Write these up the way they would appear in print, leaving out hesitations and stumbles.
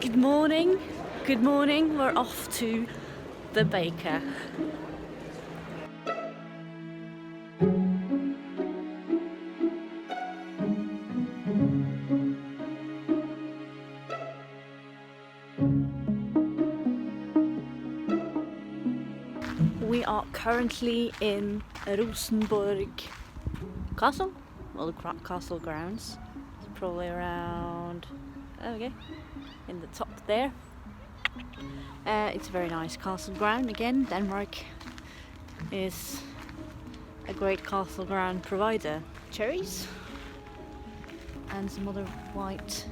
Good morning. Good morning. We're off to the baker. We are currently in Rosenborg Castle, well, the castle grounds. It's probably around, there we go, in the top there. It's a very nice castle ground. Again, Denmark is a great castle ground provider. Cherries and some other white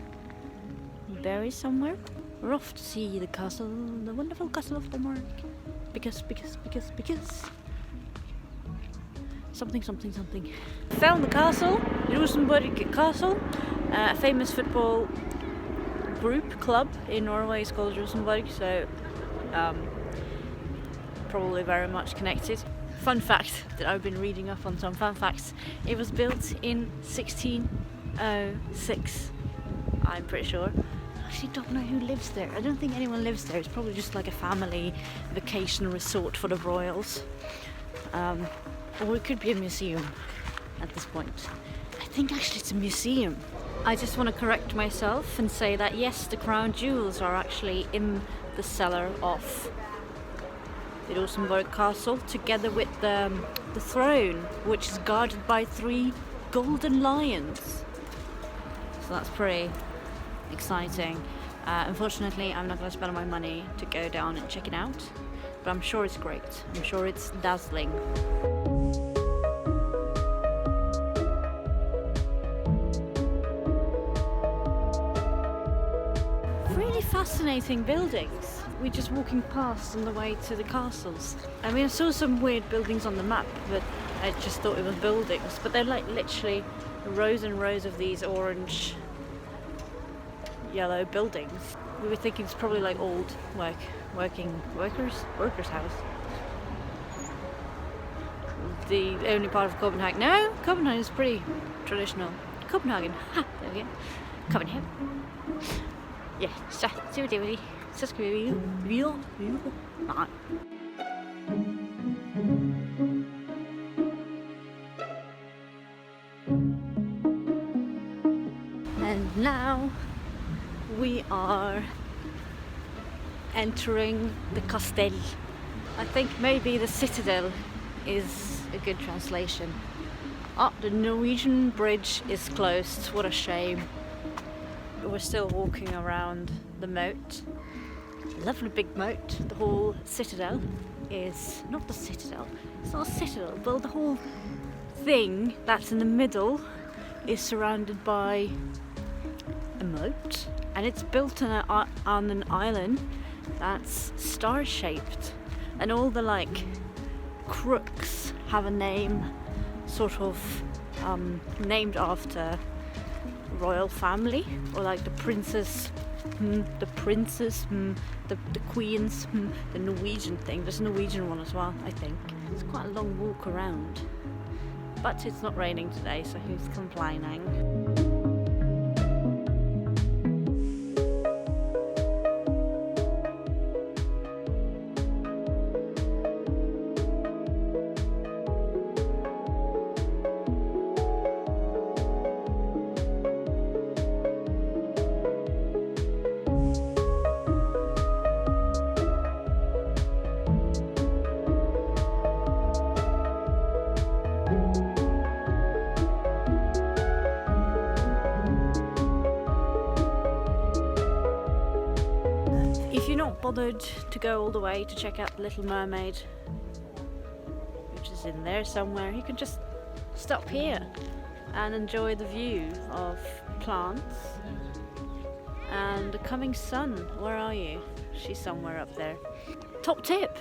berries somewhere. We're off to see the castle, the wonderful castle of Denmark. Because something. Found the castle, Rosenborg Castle, a famous football club in Norway is called Rosenborg, so probably very much connected. Fun fact that I've been reading up on some fun facts. It was built in 1606, I'm pretty sure. I actually don't know who lives there. I don't think anyone lives there. It's probably just like a family vacation resort for the royals. Or it could be a museum at this point. I think actually it's a museum. I just want to correct myself and say that yes, the crown jewels are actually in the cellar of the Rosenborg Castle, together with the throne, which is guarded by 3 golden lions. So that's pretty exciting. Unfortunately, I'm not going to spend my money to go down and check it out, but I'm sure it's great. I'm sure it's dazzling. Really fascinating buildings. We're just walking past on the way to the castles. I mean, I saw some weird buildings on the map, but I just thought it was buildings. But they're like literally rows and rows of these orange, yellow buildings. We were thinking it's probably like old workers' house. The only part of Copenhagen. No, Copenhagen is pretty traditional. Copenhagen. Ha, there we go. Copenhagen. Ja, så det var det. Så skal vi videre. Nej. And now we are entering the Castell. I think maybe the citadel is a good translation. Oh, the Norwegian bridge is closed. What a shame. We're still walking around the moat. Lovely big moat. The whole citadel is not the citadel. It's not a citadel, but the whole thing that's in the middle is surrounded by a moat, and it's built on an island that's star-shaped, and all the like crooks have a name, sort of named after royal family, or like the princess, the princes, the queens, the Norwegian thing. There's a Norwegian one as well, I think. It's quite a long walk around, but it's not raining today, so who's complaining? If you're not bothered to go all the way to check out the Little Mermaid, which is in there somewhere, you can just stop here and enjoy the view of plants and the coming sun. Where are you? She's somewhere up there. Top tip,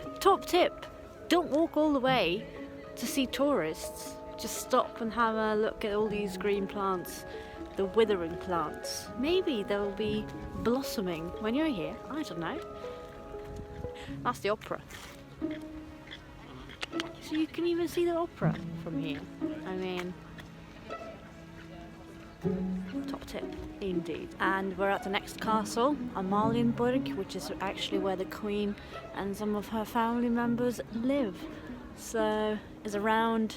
don't walk all the way to see tourists. Just stop and have a look at all these green plants, the withering plants. Maybe they'll be blossoming when you're here. I don't know. That's the opera. So you can even see the opera from here. I mean, Top tip, indeed. And we're at the next castle, Amalienburg, which is actually where the Queen and some of her family members live. So it's a round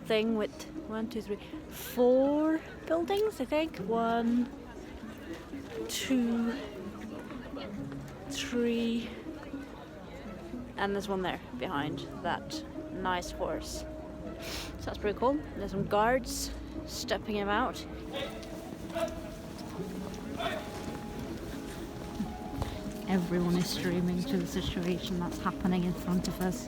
thing with 1, 2, 3, 4 buildings, I think. 1, 2, 3, and there's one there behind that nice horse. So that's pretty cool. There's some guards stepping him out. Everyone is streaming to the situation that's happening in front of us.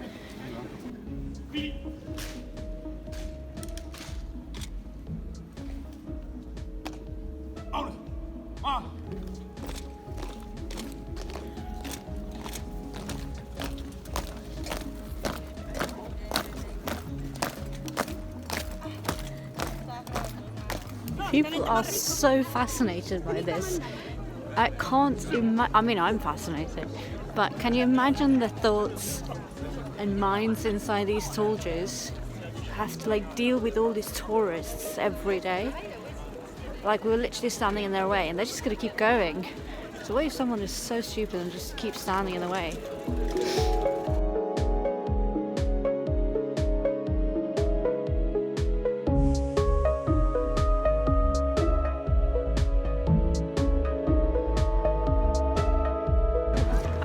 People are so fascinated by this. I can't imagine. I mean, I'm fascinated, but can you imagine the thoughts and minds inside these soldiers who have to like deal with all these tourists every day? Like, we're literally standing in their way, and they're just gonna keep going. So what if someone is so stupid and just keeps standing in the way?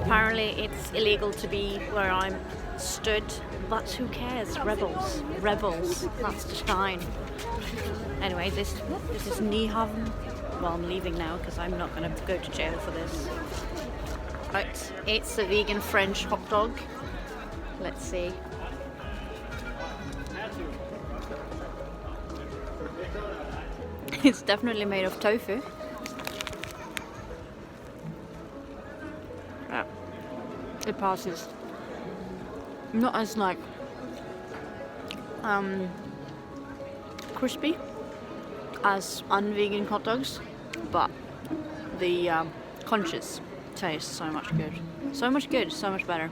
Apparently it's illegal to be where I'm stood, but who cares? Rebels, that's just fine. Anyway, this is Nyhavn. Well, I'm leaving now because I'm not going to go to jail for this. But it's a vegan French hot dog. Let's see. It's definitely made of tofu. Yeah, it passes. Not as like crispy as unvegan hot dogs, but the conches taste so much good. So much better.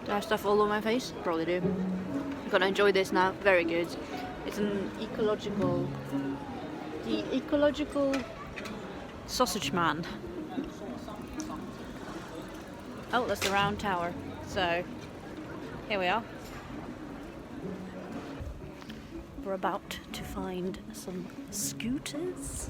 Do I have stuff all over my face? Probably do. I'm gonna enjoy this now. Very good. It's an ecological sausage man. Oh, that's the round tower. So here we are. We're about to find some scooters.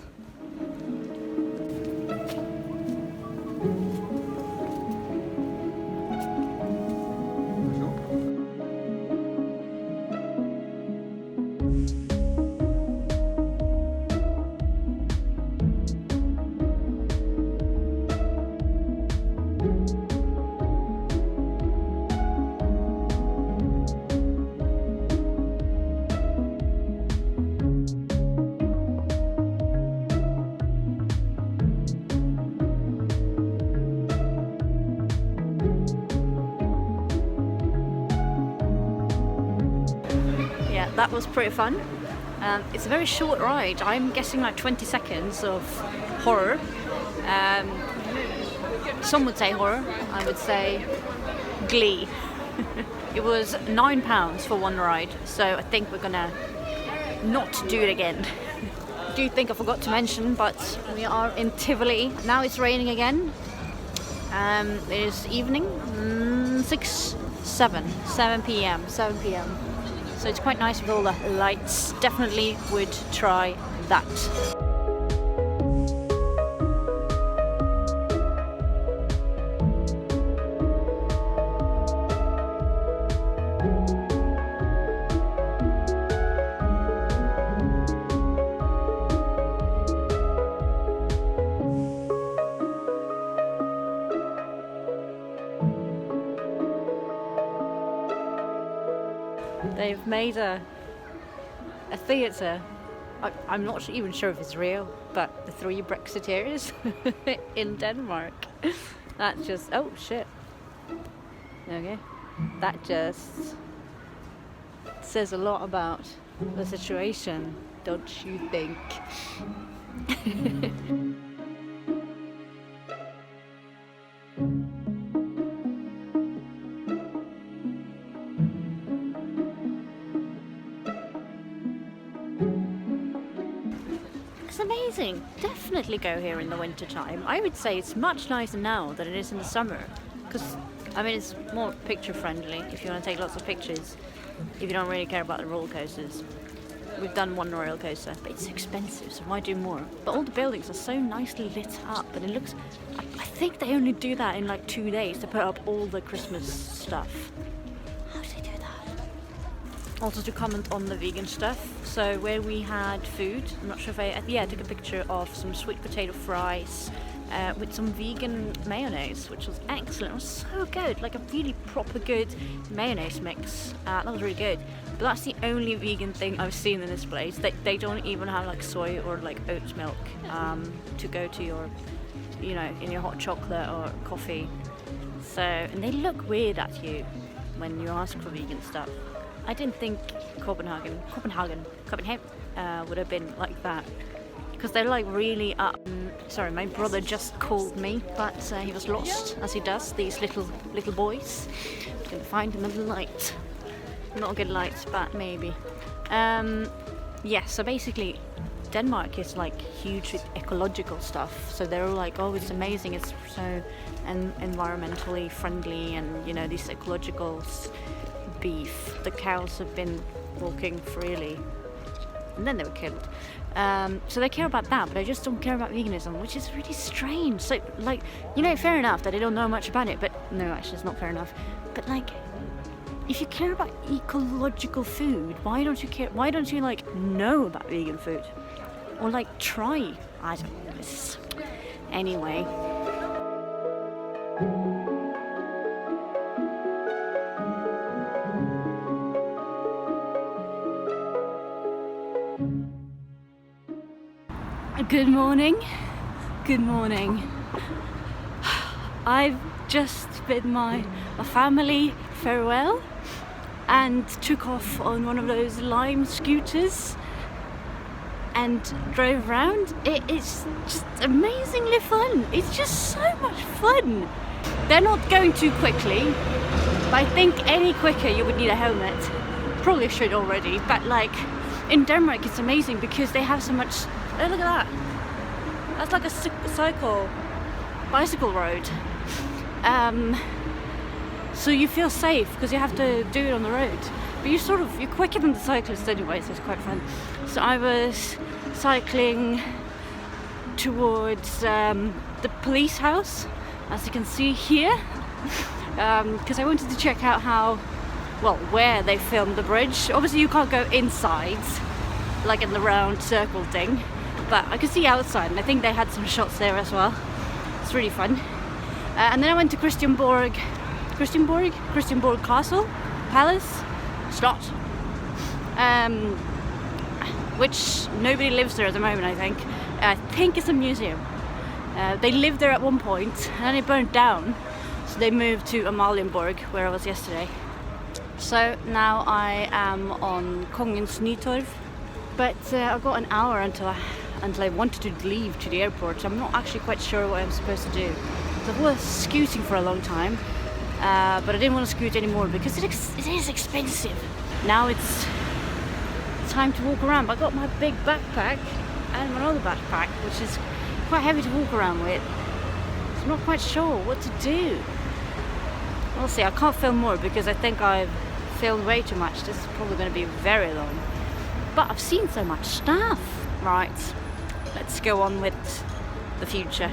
That was pretty fun. It's a very short ride. I'm guessing like 20 seconds of horror. Some would say horror. I would say glee. It was £9 for one ride, so I think we're gonna not do it again. I do think I forgot to mention, but we are in Tivoli. Now it's raining again. It is evening, 7 p.m. So it's quite nice with all the lights. Definitely would try that. They've made a theatre. I'm not even sure if it's real, but the 3 Brexiteers in Denmark. That just, oh shit. Okay. That just says a lot about the situation, don't you think? amazing. Definitely go here in the winter time. I would say it's much nicer now than it is in the summer, because I mean it's more picture friendly if you want to take lots of pictures, if you don't really care about the roller coasters. We've done one roller coaster, but it's expensive, so why do more? But all the buildings are so nicely lit up, and it looks, I think they only do that in like 2 days to put up all the Christmas stuff. How do they do that? Also to comment on the vegan stuff, so where we had food, I'm not sure if I took a picture of some sweet potato fries with some vegan mayonnaise, which was excellent. It was so good, like a really proper good mayonnaise mix. That was really good. But that's the only vegan thing I've seen in this place. They don't even have like soy or like oat milk to go to your, you know, in your hot chocolate or coffee. So, and they look weird at you when you ask for vegan stuff. I didn't think Copenhagen would have been like that, because they're like really up. Sorry, my brother just called me, but he was lost, as he does, these little boys. Couldn't find him in the light. Not a good light, but maybe. Yeah, so basically Denmark is like huge with ecological stuff, so they're all like, oh, it's amazing, it's so environmentally friendly, and you know, these ecological beef, the cows have been walking freely and then they were killed. So they care about that, but I just don't care about veganism, which is really strange. So like, you know, fair enough that I don't know much about it, but no, actually it's not fair enough. But like, if you care about ecological food, why don't you care? Why don't you like know about vegan food, or like try? I don't know. Anyway. Good morning. Good morning. I've just bid my family farewell and took off on one of those Lime scooters and drove around. It's just amazingly fun. It's just so much fun. They're not going too quickly, but I think any quicker you would need a helmet. Probably should already, but like in Denmark it's amazing because they have so much. Oh, look at that. That's like a bicycle road. So you feel safe because you have to do it on the road. But you're quicker than the cyclists anyway, so it's quite fun. So I was cycling towards the police house, as you can see here, because I wanted to check out where they filmed the bridge. Obviously you can't go inside, like in the round circle thing, but I could see outside, and I think they had some shots there as well. It's really fun. And then I went to Christianborg Castle, Palace, Slot, which nobody lives there at the moment, I think. I think it's a museum. They lived there at one point, and then it burned down, so they moved to Amalienborg, where I was yesterday. So now I am on Kongens Nytorv, but I've got an hour until I wanted to leave to the airport, so I'm not actually quite sure what I'm supposed to do. So I was scooting for a long time, but I didn't want to scoot anymore because it is expensive. Now it's time to walk around. I got my big backpack and my other backpack, which is quite heavy to walk around with. So I'm not quite sure what to do. We'll see. I can't film more because I think I've filmed way too much. This is probably going to be very long. But I've seen so much stuff. Right, let's go on with the future.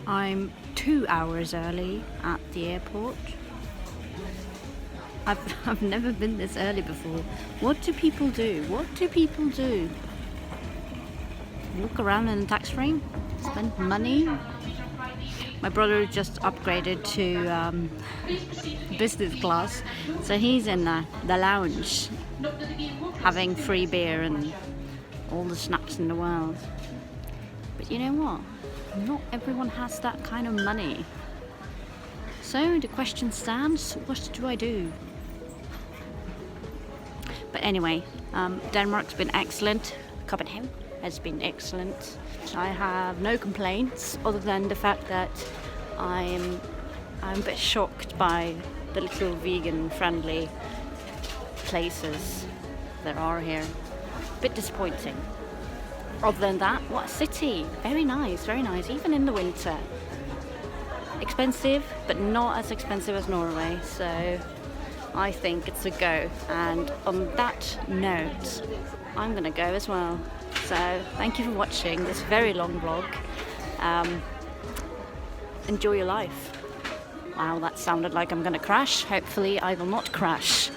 I'm 2 hours early at the airport. I've never been this early before. What do people do? Walk around in a tax-free? Spend money? My brother just upgraded to business class, so he's in the lounge having free beer and all the snacks in the world. But you know what? Not everyone has that kind of money. So the question stands, what do I do? But anyway, Denmark's been excellent. Copenhagen has been excellent. I have no complaints other than the fact that I'm a bit shocked by the little vegan-friendly places there are here. A bit disappointing. Other than that, what a city! Very nice, even in the winter. Expensive, but not as expensive as Norway, so I think it's a go. And on that note, I'm gonna go as well. So thank you for watching this very long vlog. Enjoy your life. Wow, that sounded like I'm gonna crash. Hopefully I will not crash.